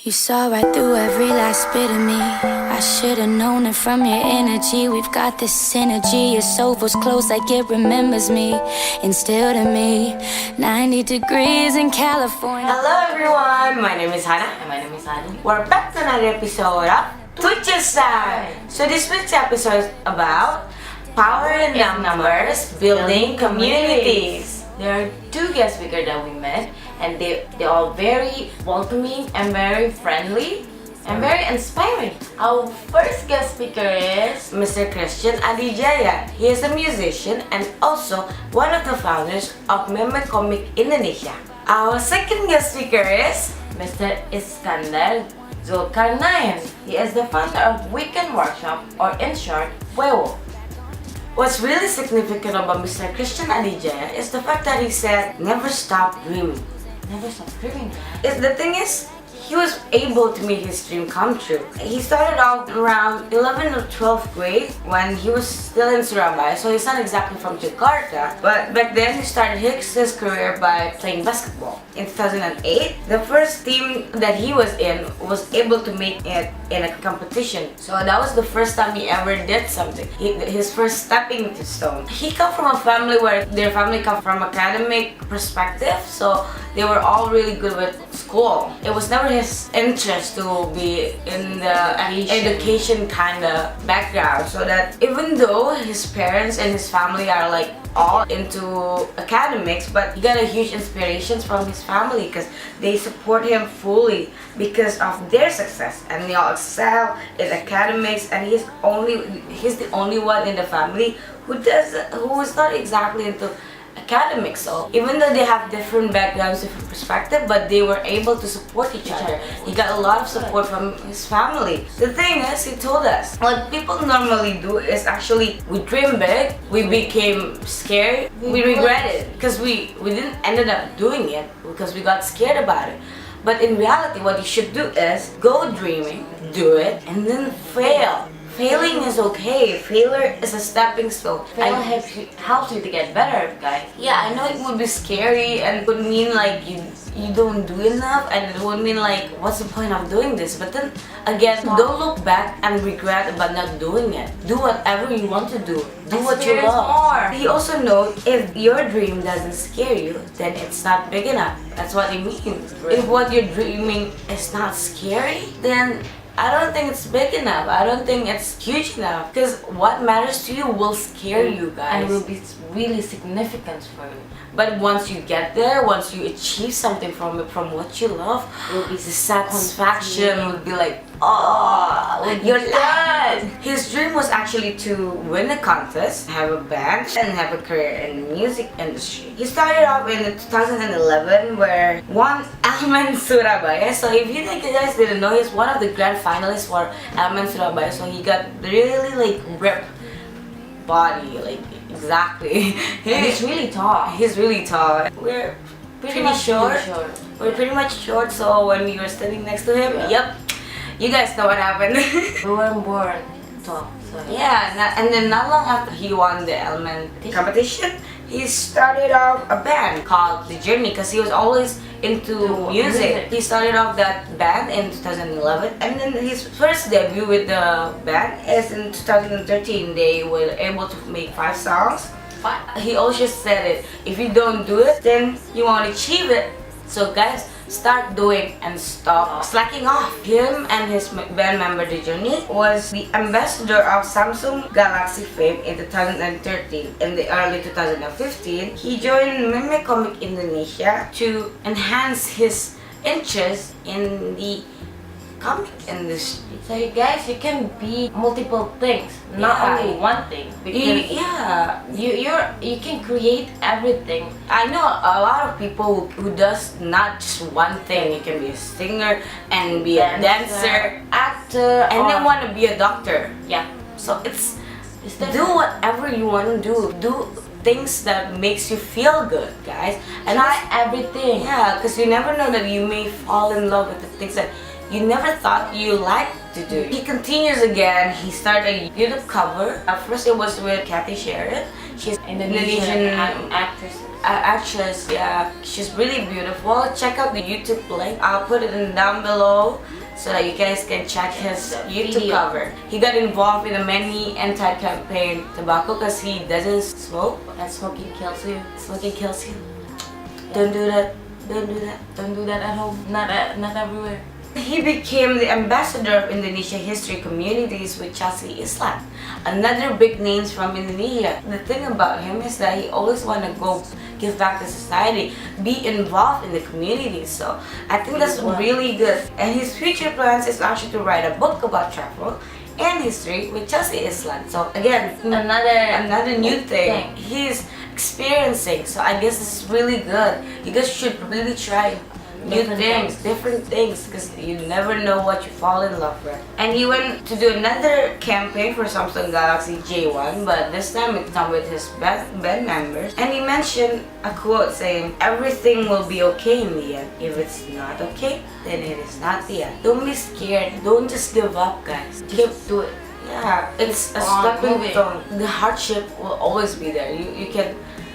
You saw right through every last bit of me. I should've known it from your energy. We've got this synergy. Your sofa's close like it remembers me. And still to me, 90 degrees in California. Hello everyone, my name is Hannah. And my name is Lavigne. We're back to another episode of Twitch's Time. So this week's episode is about power in numbers, building communities. There are two guest speakers that we met, and they're all very welcoming and very friendly and very inspiring. Our first guest speaker is Mr. Christian Adijaya. He is a musician and also one of the founders of Meme Comic Indonesia. Our second guest speaker is Mr. Iskandar Zulkarnain. He is the founder of Weekend Workshop, or in short, Stwo. What's really significant about Mr. Christian Adijaya is the fact that he said, never stop dreaming. Never stop dreaming. The thing is, he was able to make his dream come true. He started out around 11th or 12th grade when he was still in Surabaya, so he's not exactly from Jakarta. But back then, he started his career by playing basketball. In 2008, the first team that he was in was able to make it in a competition. So that was the first time he ever did something. His first stepping stone. He come from a family where their family come from academic perspective, so they were all really good with school. It was never his interest to be in the education kind of background, so that even though his parents and his family are like all into academics, but he got a huge inspiration from his family because they support him fully because of their success, and they all excel in academics, and he's the only one in the family who is not exactly into academics. So even though they have different backgrounds, different perspective, but they were able to support each other. He got a lot of support from his family. The thing is, he told us what people normally do is actually we dream big, we became scared, we regret it because we didn't ended up doing it because we got scared about it. But in reality, what you should do is go dreaming, do it, and then fail. Failing is okay. Failure is a stepping stone. Fail helps you to get better, guys. Yeah, I know it would be scary and it would mean like you don't do enough, and it would mean like what's the point of doing this? But then again, don't look back and regret about not doing it. Do whatever you want to do. Do what you love. More. He also knows if your dream doesn't scare you, then it's not big enough. That's what it means. If what you're dreaming is not scary, then I don't think it's big enough. I don't think it's huge enough. Because what matters to you will scare you guys. And will be really significant for you. But once you get there, once you achieve something from what you love, will be the satisfaction will be like, oh, you're done. His dream was actually to win a contest, have a band, and have a career in the music industry. He started off in 2011 where won Element Surabaya. So if you guys didn't know, he's one of the grand finalists for Element Surabaya. So he got really like ripped body, like exactly. And he's really tall. He's really tall. We're pretty short. We're pretty much short, so when we were standing next to him, yep, you guys know what happened. We weren't born tall. So yeah, and then not long after he won the Element competition, he started off a band called The Journey because he was always into music. He started off that band in 2011, and then his first debut with the band is in 2013. They were able to make 5 songs. He always said it, if you don't do it, then you won't achieve it. So guys, start doing and stop slacking off. Him and his band member The Journey was the ambassador of Samsung Galaxy fame in 2013. In the early 2015, he joined Meme Comic Indonesia to enhance his interest in the comic industry. So you guys, you can be multiple things, not only one thing. Because you can create everything. I know a lot of people who does not just one thing. You can be a singer and be a dancer, actor, and then want to be a doctor. Yeah. So it's do whatever you want to do. Do things that makes you feel good, guys. And try everything. Yeah, because you never know that you may fall in love with the things that you never thought you liked to do. He continues again. He started a YouTube cover. At first it was with Kathy Sheridan. She's Indonesian actress. Actress, yeah. She's really beautiful. Check out the YouTube link. I'll put it in down below so that you guys can check his YouTube cover. He got involved in a many anti-campaign tobacco because he doesn't smoke. And smoking kills you. Smoking kills you. Don't do that. Don't do that. Don't do that at home. Not everywhere. He became the ambassador of Indonesia history communities with Chelsea Islam, another big names from Indonesia. The thing about him is that he always want to go give back to society, be involved in the community. So I think that's really good. And his future plans is actually to write a book about travel and history with Chelsea Islam. So again, another new thing he's experiencing. So I guess this is really good. You guys should really try different things, because you never know what you fall in love with. And he went to do another campaign for Samsung Galaxy J1, but this time it's not with his band members. And he mentioned a quote saying, "Everything will be okay in the end. If it's not okay, then it is not the end." Don't be scared. Don't just give up, guys. Keep do it. Yeah, it's a stepping stone. The hardship will always be there.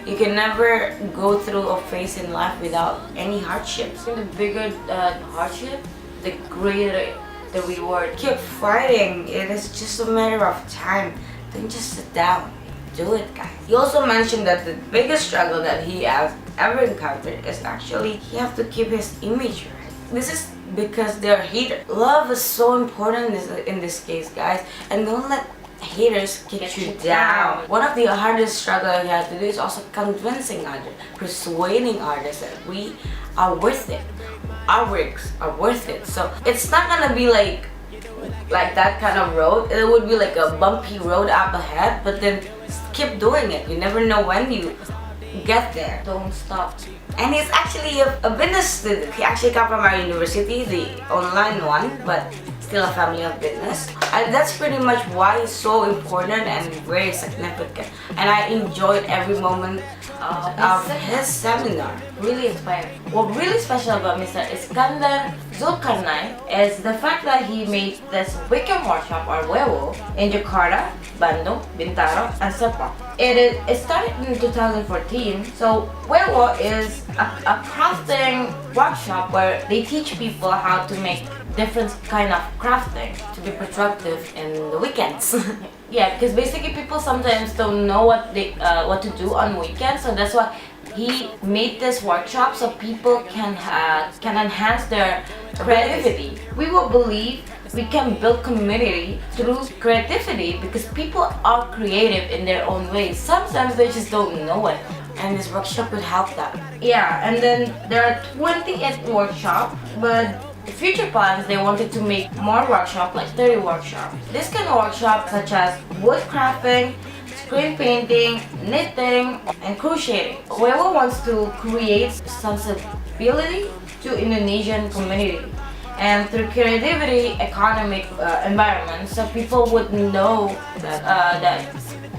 You can never go through a phase in life without any hardships. The bigger the hardship, the greater the reward. Keep fighting. It is just a matter of time. Don't just sit down. Do it, guys. He also mentioned that the biggest struggle that he has ever encountered is actually he have to keep his image right. This is because they're haters. Love is so important in this case, guys. And don't let haters get you down. One of the hardest struggles you have to do is also convincing others, persuading others that we are worth it. Our works are worth it. So it's not gonna be like that kind of road. It would be like a bumpy road up ahead, but then keep doing it. You never know when you get there. Don't stop. And he's actually a business student. He actually come from our university, the online one, but still a family of business. And that's pretty much why it's so important and very significant. And I enjoyed every moment of his seminar. Really inspiring. What really special about Mr. Iskandar Zulkarnain is the fact that he made this weekend workshop or WEWO in Jakarta, Bandung, Bintaro, and Sepang. It started in 2014. So WEWO is a crafting workshop where they teach people how to make different kind of crafting To be productive in the weekends. Yeah, because basically people sometimes don't know what to do on weekends, so that's why he made this workshop so people can enhance their creativity. We will believe we can build community through creativity because people are creative in their own ways. Sometimes they just don't know it. And this workshop would help that. Yeah, and then there are 28 workshops, but the future plans, they wanted to make more workshops, like 30 workshops. This kind of workshop such as wood crafting, screen painting, knitting, and crocheting. Whoever wants to create sensibility to Indonesian community and through creativity, economic environment, so people would know that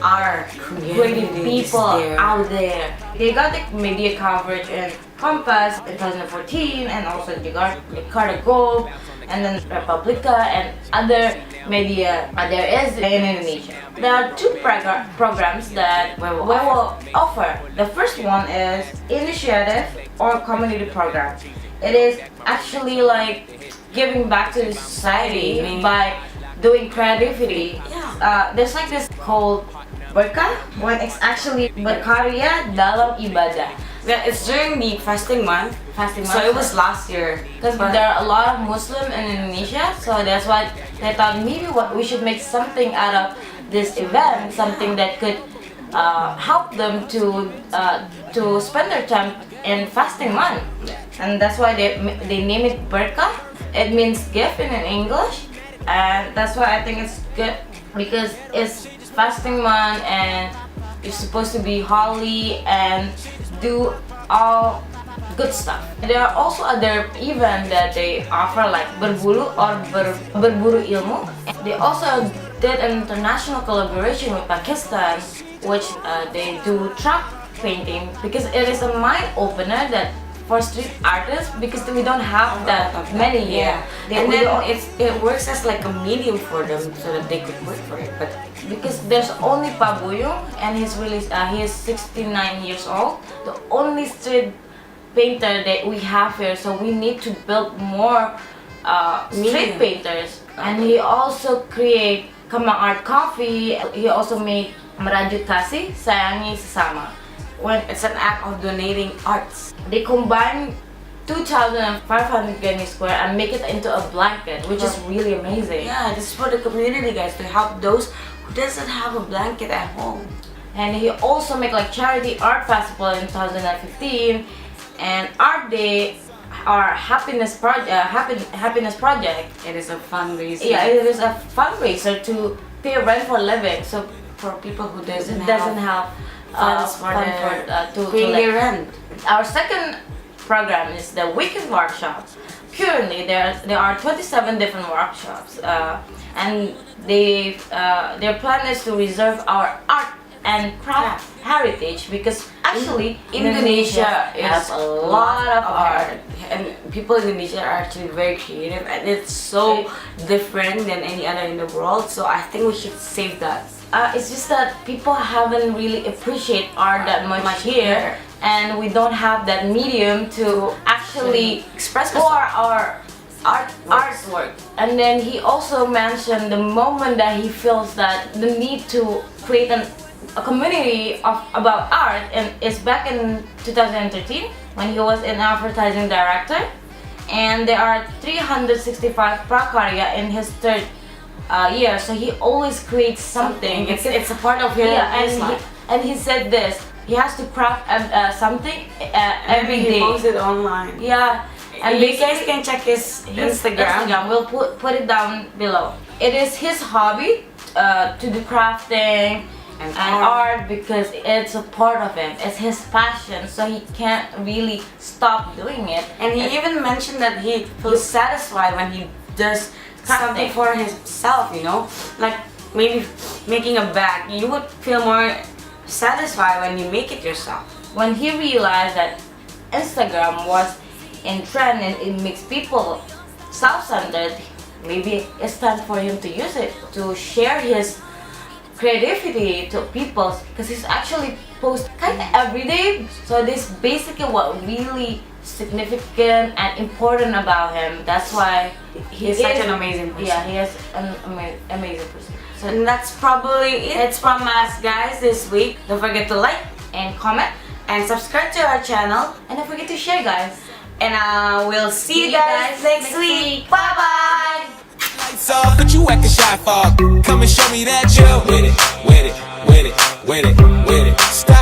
Our creative people out there. They got the media coverage in Compass in 2014 and also Jakarta Globe and then Republica and other media there is in Indonesia. There are two programs that we will offer. The first one is initiative or community program. It is actually like giving back to the society by doing creativity. There's like this called berkah, when it's actually berkarya dalam ibadah. Yeah, it's during the fasting month. So it was last year. Because there are a lot of Muslims in Indonesia, so that's why they thought maybe we should make something out of this event, something that could help them to spend their time in fasting month. And that's why they name it berkah. It means gift in English, and that's why I think it's good because it's fasting month and you're supposed to be holy and do all good stuff. There are also other events that they offer like berburu or berburu ilmu. They also did an international collaboration with Pakistan, which they do truck painting because it is a mind opener that for street artists because we don't have that many here. And then it works as like a medium for them so that they could work for it. But because there's only Pabuyong and he is 69 years old, the only street painter that we have here, so we need to build more street painters. And he also create Kamang Art Coffee. He also made Merajut Kasih, Sayangi Sesama. When it's an act of donating arts. they combine 2,500 guinea square and make it into a blanket, which is really amazing. Yeah, this is for the community, guys, to help those who doesn't have a blanket at home. And he also make like charity art festival in 2015 and art day or happiness project. It is a fundraiser. Yeah, it is a fundraiser to pay rent for living. So for people who doesn't have funds for paying their rent. Our second program is the weekend workshops. Currently, there are 27 different workshops, and their plan is to reserve our art and craft heritage because actually Indonesia has a lot of art. And people in Indonesia are actually very creative, and it's so different than any other in the world. So I think we should save that. It's just that people haven't really appreciate art that much here, and we don't have that medium to actually express our artwork. And then he also mentioned the moment that he feels that the need to create a community about art, and it's back in 2013 when he was an advertising director, and there are 365 prakarya in his third year, so he always creates something. It's a part of his life. And he said this, he has to craft something every day. He posts it online. Yeah, and you guys can check his Instagram. We'll put it down below. It is his hobby to do crafting and art because it's a part of him. It's his passion, so he can't really stop doing it. And he even mentioned that he feels satisfied when he does something for himself, you know, like maybe making a bag. You would feel more satisfied when you make it yourself. When he realized that Instagram was in trend and it makes people self-centered, maybe it's time for him to use it to share his creativity to people, because he's actually post kind of every day. So this is basically what really significant and important about him. That's why he's such an amazing person. Yeah, he is an amazing person. So and that's probably it from us, guys, this week. Don't forget to like and comment and subscribe to our channel, and don't forget to share, guys. And we'll see you guys next week. Bye bye. Lights off, but you acting shy for. Come and show me that you're with it, with it, with it, with it, with it. Stop.